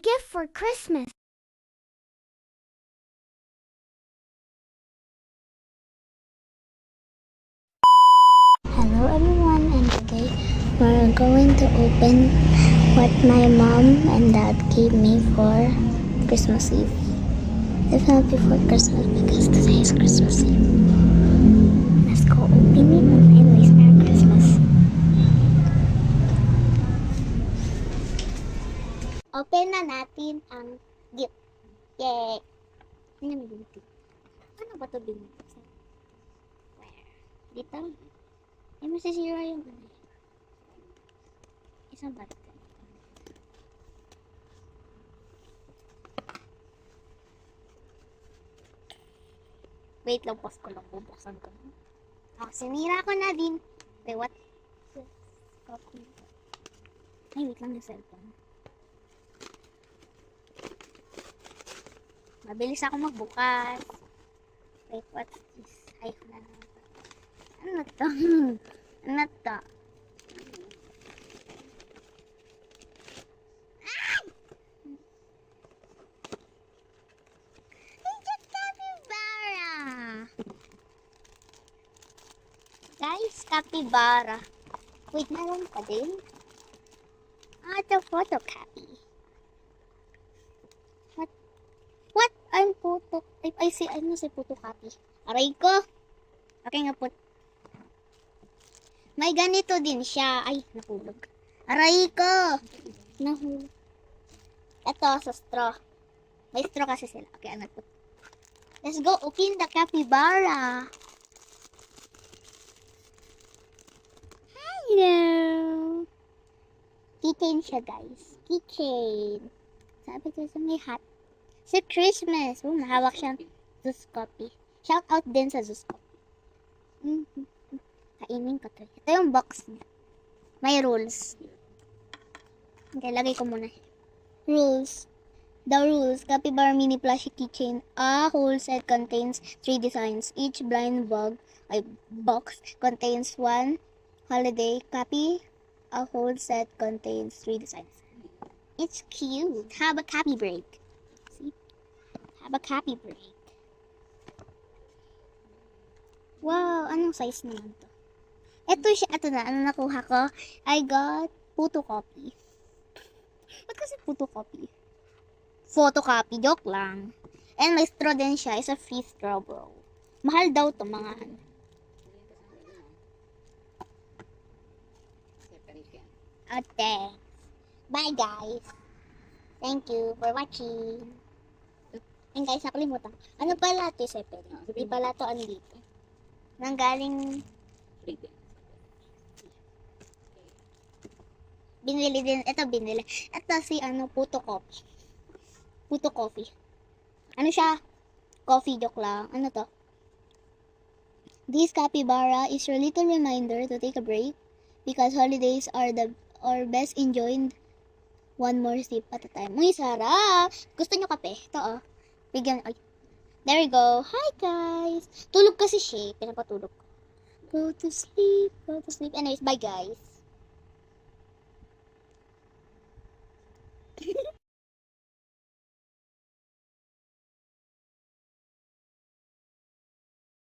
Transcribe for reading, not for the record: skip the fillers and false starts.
gift for Christmas? Hello everyone, and today we're going to open what my mom and dad gave me for Christmas Eve. If not before Christmas, because today is Christmas Eve. Let's go open it. Anyways, Merry Christmas. Open na natin ang gift. Yay! Ano na binigay? Ano ba ito binigay? Where? Dito? Ay, masisira yung ano. Isang button. Wait lang, pause ko lang. Bubuksan ko. Oh, sinira ko na din. Wait, what? Ay, wait lang yung cellphone. Mabilis ako magbukas. Wait, what is this? Ay, ano to? Ano to? Ay! It's a capybara! Guys, capybara. Wait, meron pa din? Ah, ito photocopy. What? I'm photo. I see, ano si photocopy? Aray ko. Okay nga po. May ganito din siya. Ay, nahulog. Aray ko. Nahulog. Ito, sa straw. May straw kasi sila. Okay, ano po. Let's go open the capybara. Hello. Keychain siya, guys. Keychain. Sabi ko sa may hat. Sa Christmas. Oh, mahawak siyang Zeus copy. Shout out din sa Zeus copy. Kainin ko to. Ito yung box niya. May rules. Okay, lagay ko muna. Rules. The rules. Capybara mini plushie keychain. A whole set contains 3 designs. Each blind box contains 1 holiday copy. A whole set contains 3 designs. It's cute. Have a copy break. See? Have a copy break. Wow, anong size naman to? Ito siya, ito na, ano nakuha ko? I got photocopy. Ba't kasi photocopy? Photocopy, joke lang. And may straw din siya, is a free straw, bro. Mahal daw to, mga ano. Okay. Bye, guys. Thank you for watching. And guys, nakalimutan. Ano pala ito, Sepe? Hindi pala ito andito. Nanggaling... Binili din. Ito binili. Ito si photocopy. Photocopy. Ano siya? Coffee, joke lang. Ano to? This capybara is your little reminder to take a break because holidays are best enjoyed one more sip at a time. Uy, sarap! Gusto nyo kape? Ito, oh. Bigyan, ay. There we go. Hi, guys! Tulog kasi siya. Pinapatulog ko. Go to sleep. Go to sleep. Anyways, bye, guys.